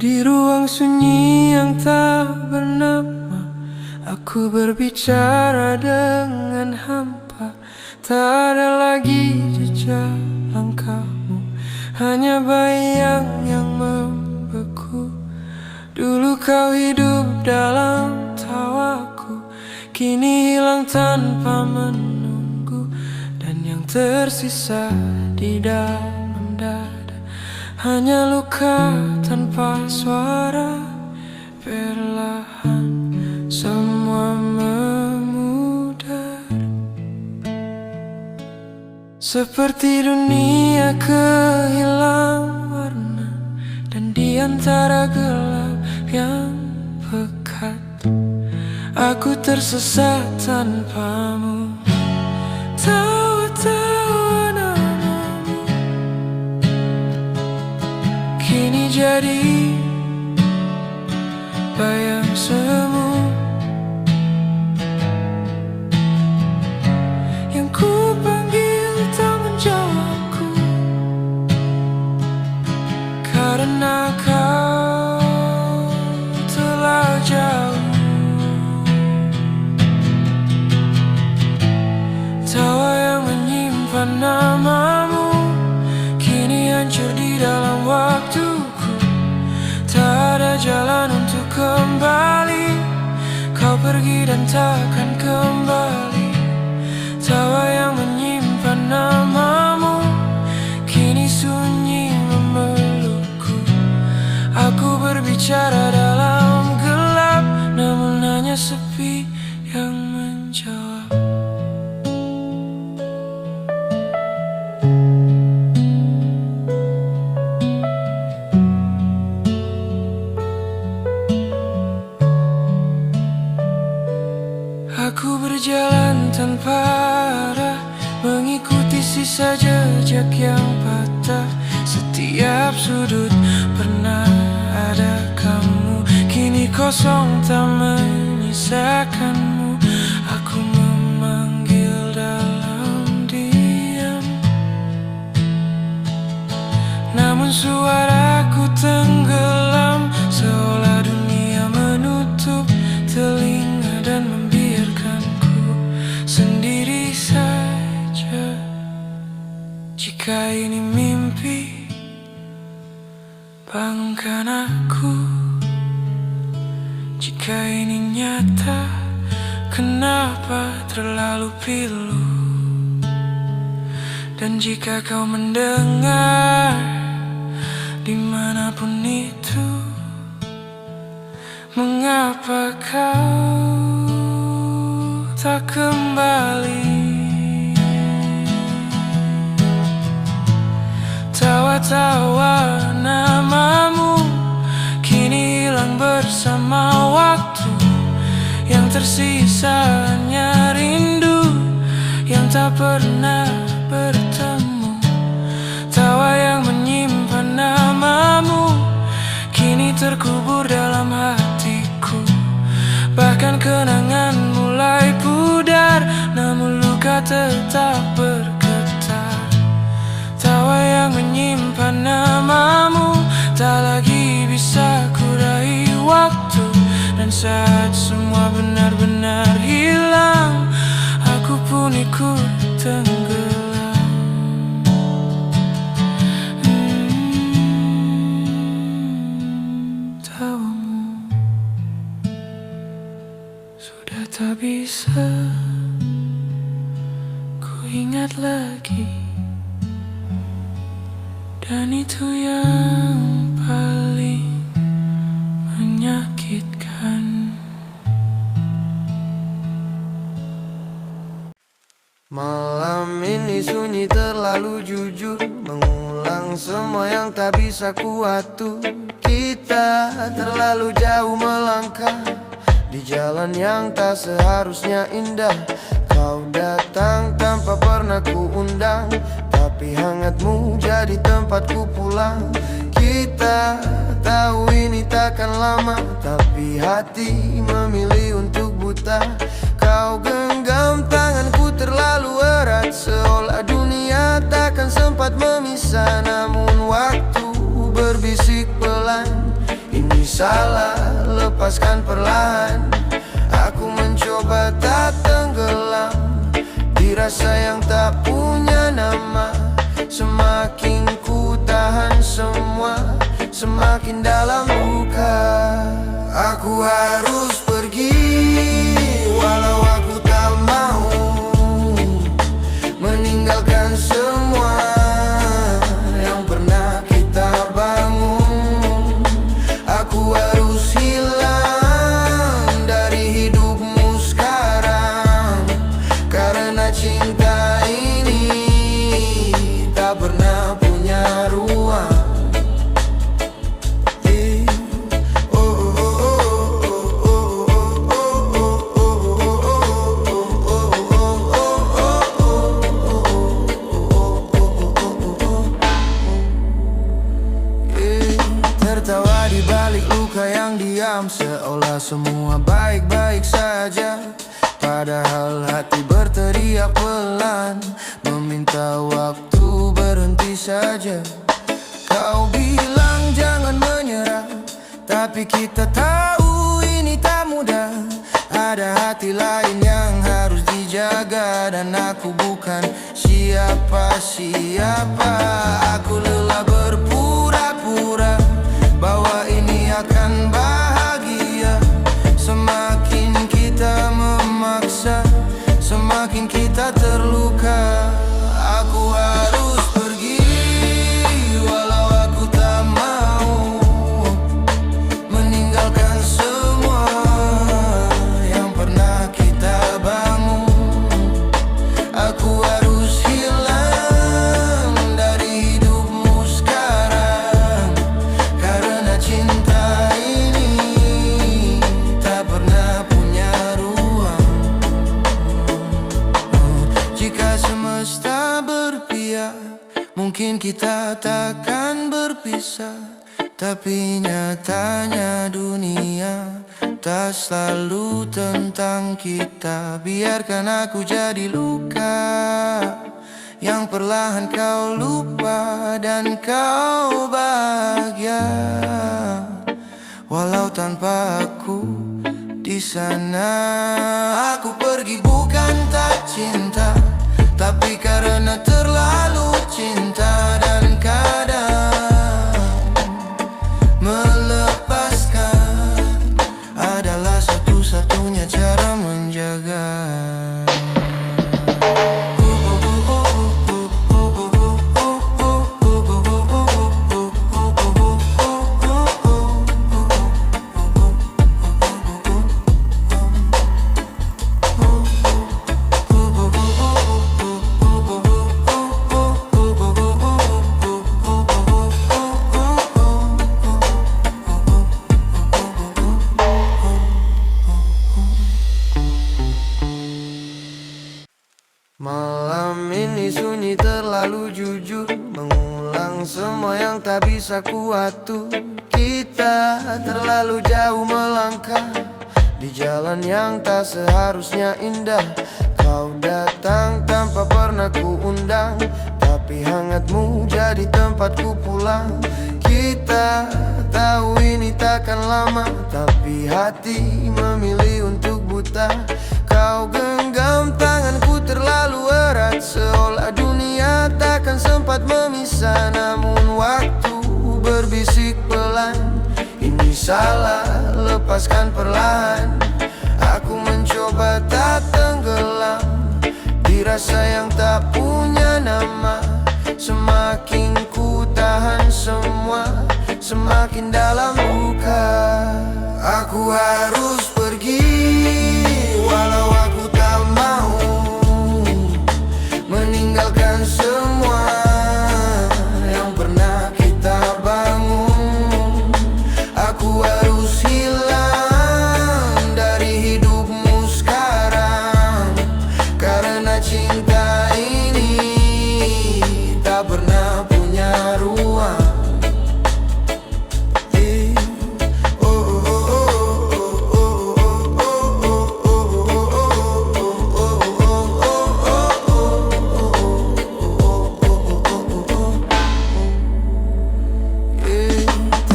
Di ruang sunyi yang tak bernama, aku berbicara dengan hampa. Tak ada lagi jejak langkahmu, hanya bayang yang membeku. Dulu kau hidup dalam tawaku, kini hilang tanpa menunggu. Dan yang tersisa di dalam dada hanya luka tanpa suara. Perlahan semua memudar, seperti dunia kehilangan warna. Dan di antara gelap yang pekat, aku tersesat tanpamu. Tawa-tawa namamu kini jadi bayang semu, yang ku panggil tak menjawabku, karena kau telah jauh. Tawa yang menyimpan namamu kini hancur di dalam waktuku. Tak ada jalan untuk kembali, kau pergi dan takkan kembali. Tawa yang menyimpan namamu kini sunyi memelukku. Aku berbicara dalam gelap, namun hanya sepi yang menjawab. Aku berjalan tanpa arah, mengikuti sisa jejak yang patah. Setiap sudut pernah ada kamu, kini kosong tak menyisakanmu. Aku memanggil dalam diam, namun suaraku tenggelam, seolah dunia menutup telinga dan membiarkanku sendiri saja. Jika ini mimpi, bangunkan aku. Jika ini nyata, kenapa terlalu pilu? Dan jika kau mendengar dimanapun itu, mengapa kau tak kembali? Tawa-tawa namamu kini hilang bersama waktu. Yang tersisa hanya rindu yang tak pernah bertemu. Tawa yang menyimpan namamu kini terkubur dalam hatiku. Bahkan kenangan mulai pudar, namun luka tetap bergetar. Tawa yang menyimpan namamu tak lagi bisa kurai waktu. Dan saat semua benar-benar hilang, aku pun ikut tenggelam. Tawamu sudah tak bisa ku ingat lagi, dan itu yang paling menyakitkan. Malam ini sunyi terlalu jujur, mengulang semua yang tak bisa kuatur. Kita terlalu jauh melangkah di jalan yang tak seharusnya indah. Kau datang tanpa pernah kuundang, tapi hangatmu jadi tempatku pulang. Kita tahu ini takkan lama, tapi hati memilih untuk buta. Kau genggam tanganku terlalu erat, seolah dunia takkan sempat memisah. Namun waktu berbisik pelan, salah, lepaskan perlahan. Aku mencoba tak tenggelam di rasa yang tak punya nama. Semakin ku tahan semua, semakin dalam luka. Aku harus pergi, walau aku tak mau meninggalkan semua yang pernah kita bangun. Aku harus hilang dari hidupmu sekarang, karena cinta ini tak pernah punya ruang. Tertawa di balik luka yang diam, seolah semua baik-baik saja. Padahal hati berteriak pelan, meminta waktu berhenti saja. Kau bilang jangan menyerah, tapi kita tahu ini tak mudah. Ada hati lain yang harus dijaga, dan aku bukan siapa-siapa. Aku lelah berpura-pura bahwa ini akan bahagia. Semakin kita memaksa, semakin kita terluka. Aku harus pergi, walau aku tak mau meninggalkan semua yang pernah kita bangun. Aku harus hilang dari hidupmu sekarang, karena cinta ini tak pernah punya ruang. Jika semesta berpihak, mungkin kita takkan berpisah. Tapi nyatanya dunia tak selalu tentang kita. Biarkan aku jadi luka yang perlahan kau lupa, dan kau bahagia walau tanpa aku di sana. Aku pergi bukan tak cinta, tapi karena terlalu cinta, dan kadang melepaskan adalah satu-satunya cara menjaga. Malam ini sunyi terlalu jujur, mengulang semua yang tak bisa kuatur. Kita terlalu jauh melangkah di jalan yang tak seharusnya indah. Kau datang tanpa pernah kuundang, tapi hangatmu jadi tempatku pulang. Kita tahu ini takkan lama, tapi hati memilih untuk buta. Kau genggam tanganku terlalu erat, seolah dunia takkan sempat memisah. Namun waktu berbisik pelan, ini salah, lepaskan perlahan. Aku mencoba tak tenggelam di rasa yang tak punya nama. Semakin ku tahan semua, semakin dalam luka. Aku harus pergi, walau aku tak mau meninggalkan semua yang pernah kita bangun. Aku harus hilang dari hidupmu sekarang, karena cinta ini tak pernah punya ruang. Oh, oh, oh, oh, oh, oh.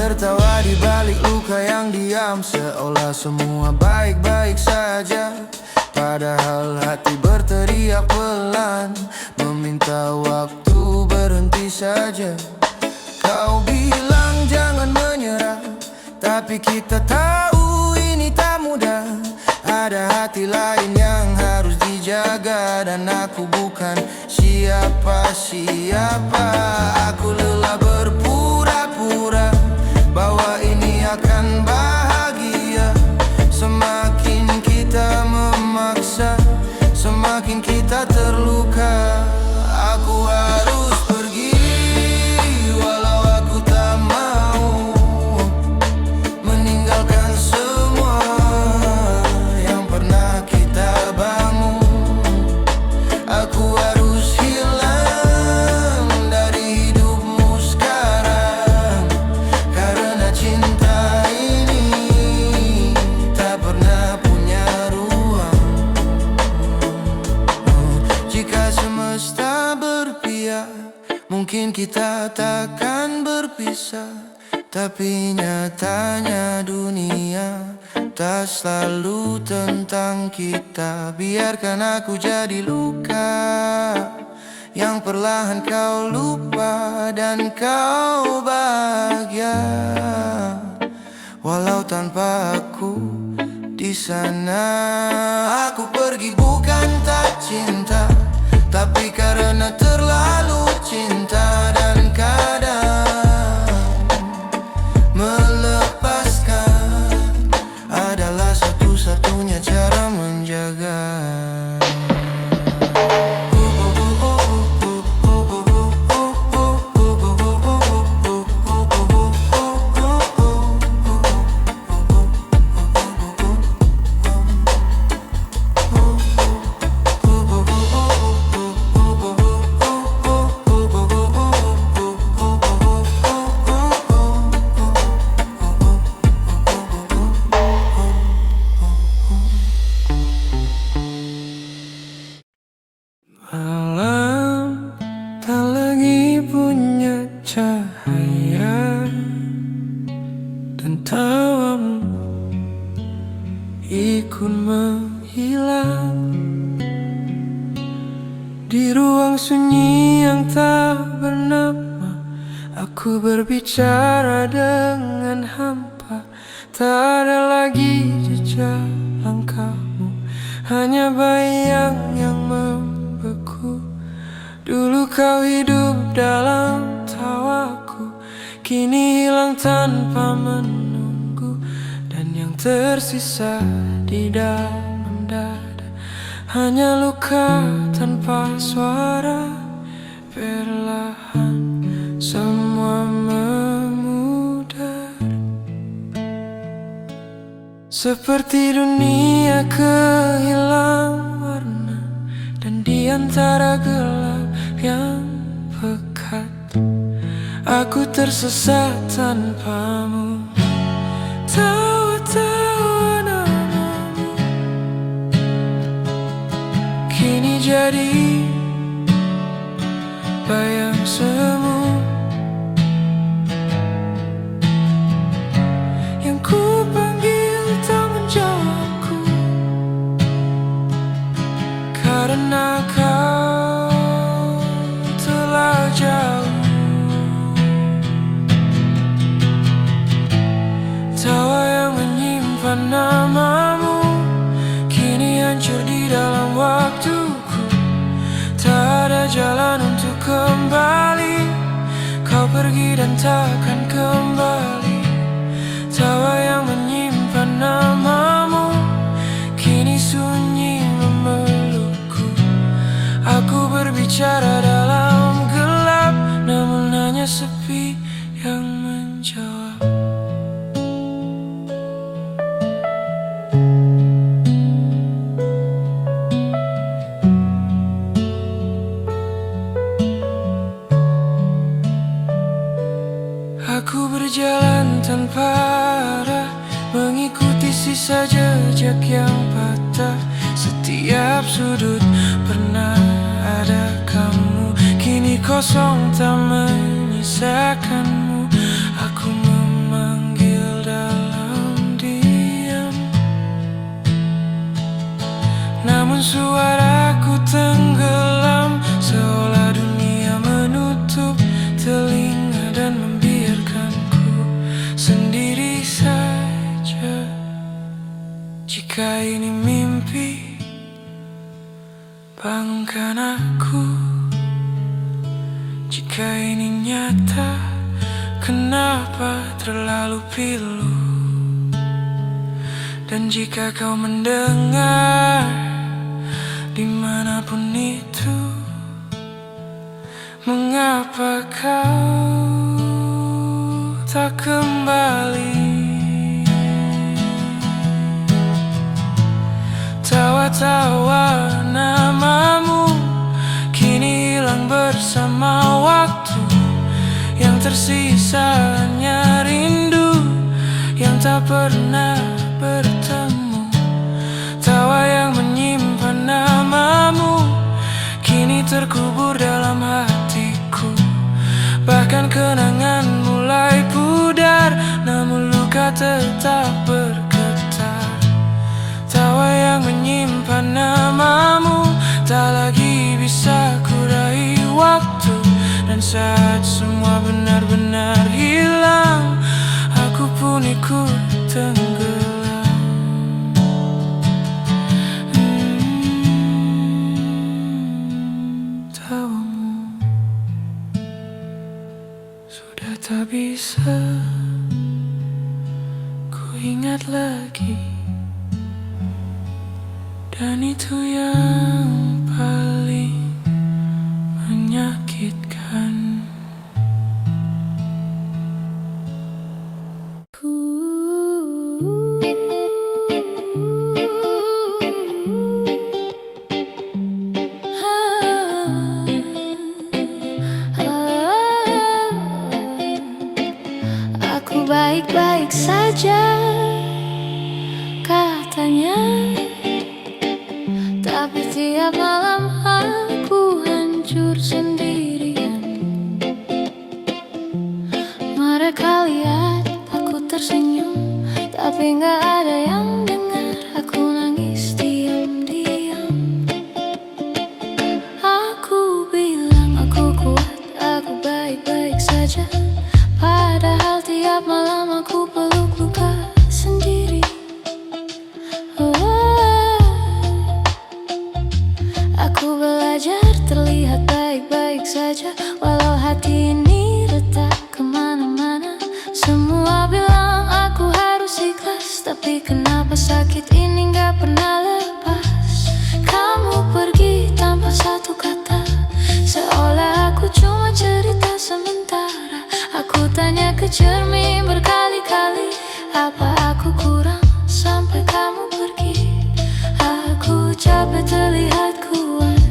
Tertawa di balik luka yang diam, seolah semua baik-baik saja. Padahal hati berteriak pelan, meminta waktu berhenti saja. Kau bilang jangan menyerah, tapi kita tahu ini tak mudah. Ada hati lain yang harus dijaga, dan aku bukan siapa-siapa. Aku lelah berpura-pura bahwa ini akan bahagia. Semakin kita memaksa, semakin kita terluka. Aku harus pergi walau aku tak mau, meninggalkan semua yang pernah kita bangun. Aku harus hilang dari hidupmu sekarang, karena cinta ini tak pernah punya ruang. Jika semesta berpihak, mungkin kita takkan berpisah. Tapi nyatanya dunia tak selalu tentang kita. Biarkan aku jadi luka yang perlahan kau lupa, dan kau bahagia walau tanpa aku di sana. Aku pergi bukan tak cinta, tapi karena terlalu cinta. Dan kadang melepaskan adalah satu-satunya cara menjaga. Malam tak lagi punya cahaya, dan tawamu ikut menghilang di ruang sunyi yang tak bernama. Aku berbicara dengan hampa, tak ada lagi jejak langkahmu, hanya bayang yang membeku. Dulu kau hidup dalam tawaku, kini hilang tanpa menunggu. Dan yang tersisa di dalam dada hanya luka tanpa suara. Perlahan semua memudar, seperti dunia kehilangan warna, dan di antara gelap yang pekat aku tersesat tanpamu. Tawa-tawa namamu kini jadi bayang semu yang ku panggil tak menjawabku, karena kau telah jauh. Tawa yang menyimpan namamu kini hancur di dalam waktuku. Tak ada jalan untuk kembali, kau pergi dan takkan kembali. Tawa yang menyimpan namamu kini sunyi memelukku. Aku berbicara dalam gelap, namun hanya sepi yang menjawab. Aku berjalan tanpa arah, mengikuti sisa jejak yang patah. Setiap sudut pernah ada kamu, kini kosong tak menyisakanmu. Aku Jika ini mimpi, bangunkan aku. Jika ini nyata, kenapa terlalu pilu? Dan jika kau mendengar dimanapun itu, mengapa kau tak kembali? Tawa-tawa namamu kini hilang bersama waktu. Yang tersisa hanya rindu yang tak pernah bertemu. Tawa yang menyimpan namamu kini terkubur dalam hatiku. Bahkan kenangan mulai pudar, namun luka tetap bergetar. Tawa yang menyimpan namamu tak lagi bisa kurai waktu. Dan saat semua benar-benar hilang, aku pun ikut tenggelam. Tawamu sudah tak bisa ku ingat lagi. Dan itu yang paling menyakitkan. Aku baik-baik saja, katanya. Tapi tiap malam aku hancur sendirian. Mereka lihat aku tersenyum, tapi gak ada yang dengar aku nangis diam-diam. Aku bilang aku kuat, aku baik-baik saja, padahal tiap malam aku peluk luka sendiri. Aku belajar terlihat baik-baik saja, walau hati ini retak kemana-mana. Semua bilang aku harus ikhlas, tapi kenapa sakit ini gak pernah lepas. Kamu pergi tanpa satu kata, seolah aku cuma cerita sementara. Aku tanya ke cermin berkali-kali, apa aku kurang sampai kamu pergi. Aku capek terlihat kuat,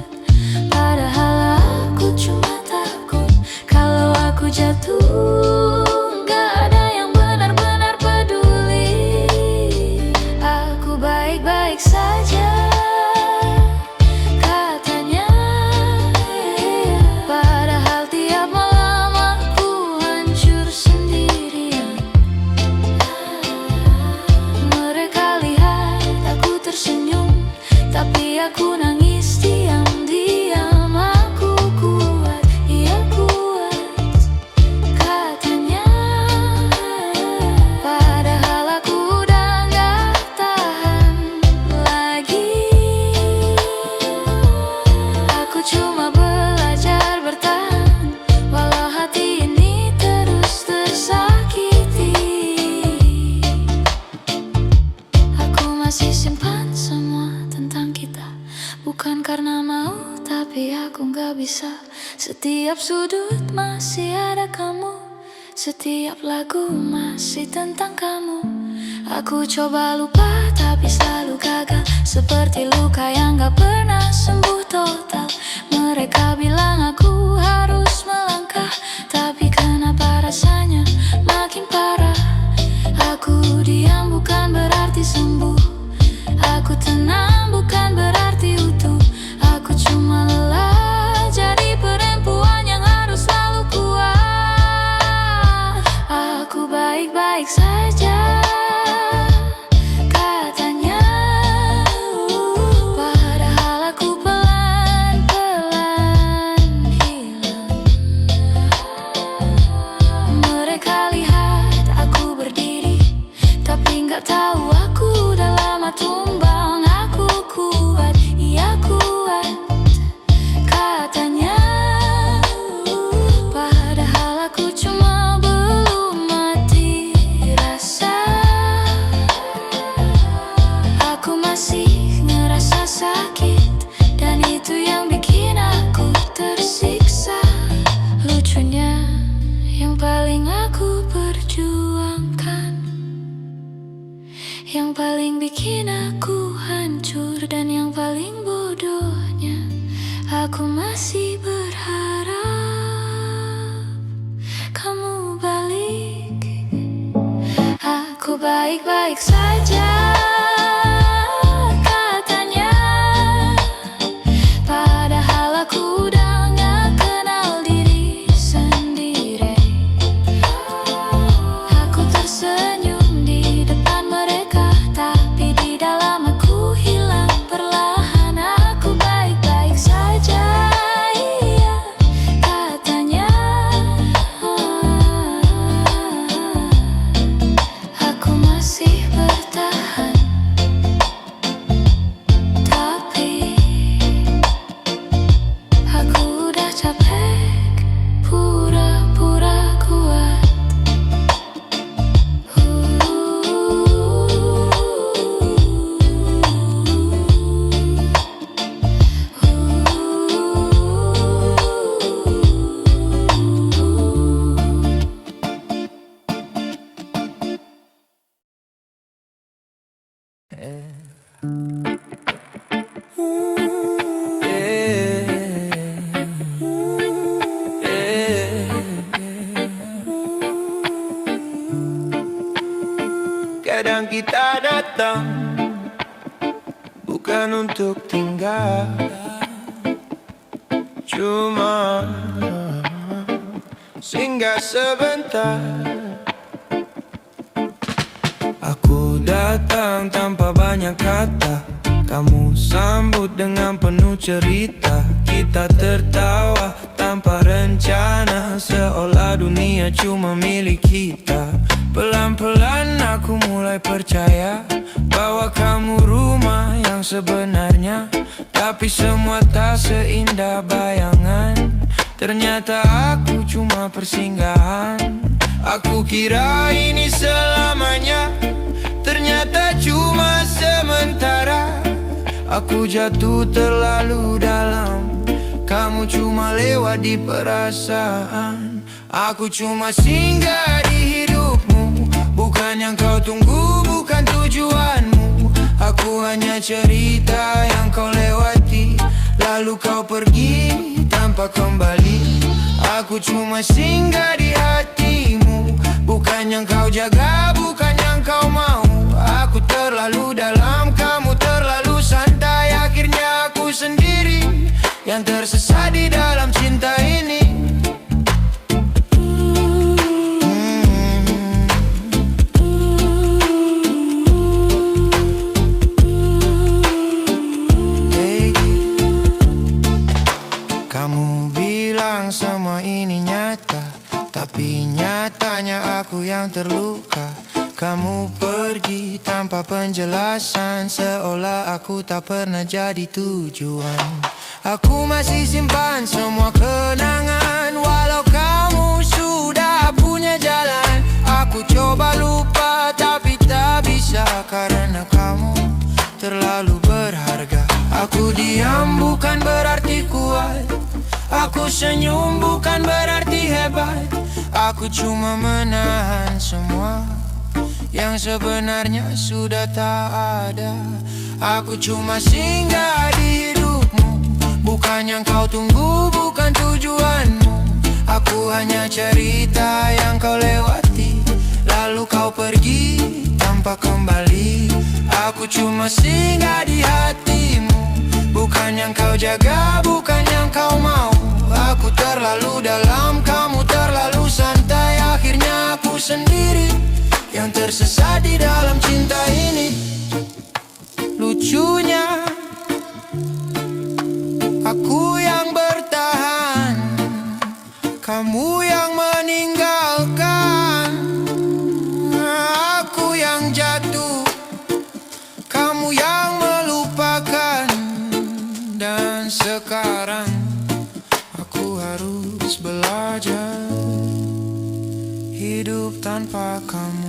padahal aku cuma takut kalau aku jatuh gak ada yang benar-benar peduli. Aku baik-baik saja, katanya, padahal tiap malam aku hancur sendirian. Mereka lihat aku tersenyum, tapi aku nangis diam-diam. Aku kuat, iya kuat, katanya, padahal aku udah gak tahan lagi. Aku cuma belajar bertahan, walau hati ini terus tersakiti. Aku masih simpan semua tentang kita, bukan karena mau, tapi aku gak bisa. Setiap sudut masih ada kamu, setiap lagu masih tentang kamu. Aku coba lupa tapi selalu gagal, seperti luka yang gak pernah sembuh total. Mereka bilang aku harus melangkah, tapi kenapa rasanya makin parah. Aku diam bukan berarti sembuh, aku tenang bukan berarti utuh. Aku cuma lelah jadi perempuan yang harus selalu kuat. Aku baik-baik saja, katanya, padahal aku pelan-pelan hilang. Mereka lihat aku berdiri, tapi gak tahu aku udah lama tumbang. yang paling bikin aku hancur. Dan yang paling bodohnya, aku masih berharap kamu balik. Aku baik-baik saja katanya, padahal aku udah gak kenal diri sendiri. Aku tersenyum di depan mereka, tapi di dalam aku hilang perlahan. Aku baik-baik saja, iya katanya. Aku masih bertahan, tapi aku udah capek pura-pura kuat. Kadang kita datang bukan untuk tinggal, cuma singgah sebentar. Aku datang tanpa banyak kata, kamu sambut dengan penuh cerita. Kita tertawa tanpa rencana, seolah dunia cuma milik kita. Pelan-pelan aku mulai percaya bahwa kamu rumah yang sebenarnya, tapi semua tak seindah bayangan. Ternyata aku cuma persinggahan. Aku kira ini selamanya, ternyata cuma sementara. Aku jatuh terlalu dalam, kamu cuma lewat di perasaan. Aku cuma singgah di hidupmu, bukan yang kau tunggu, bukan tujuanmu. Aku hanya cerita yang kau lewati, lalu kau pergi tanpa kembali. Aku cuma singgah di hatimu, bukan yang kau jaga, bukan yang kau mau. Aku terlalu dalam, kamu terlalu santai. Akhirnya aku sendiri yang tersesat di dalam cinta ini. Kamu bilang semua ini nyata, tapi nyatanya aku yang terluka. Kamu pergi tanpa penjelasan, seolah aku tak pernah jadi tujuan. Aku masih simpan semua kenangan, walau kamu sudah punya jalan. Aku coba lupa tapi tak bisa, karena kamu terlalu berharga. Aku diam bukan berarti kuat, aku senyum bukan berarti hebat. Aku cuma menahan semua yang sebenarnya sudah tak ada. Aku cuma singgah di hidupmu, bukan yang kau tunggu, bukan tujuanmu. Aku hanya cerita yang kau lewati, lalu kau pergi tanpa kembali. Aku cuma singgah di hatimu, bukan yang kau jaga, bukan yang kau mau. Aku terlalu dalam, kamu terlalu santai. Akhirnya aku sendiri yang tersesat di dalam cinta ini. Lucunya, aku yang bertahan, kamu yang meninggalkan. Aku yang jatuh, kamu yang melupakan. Dan sekarang aku harus belajar hidup tanpa kamu.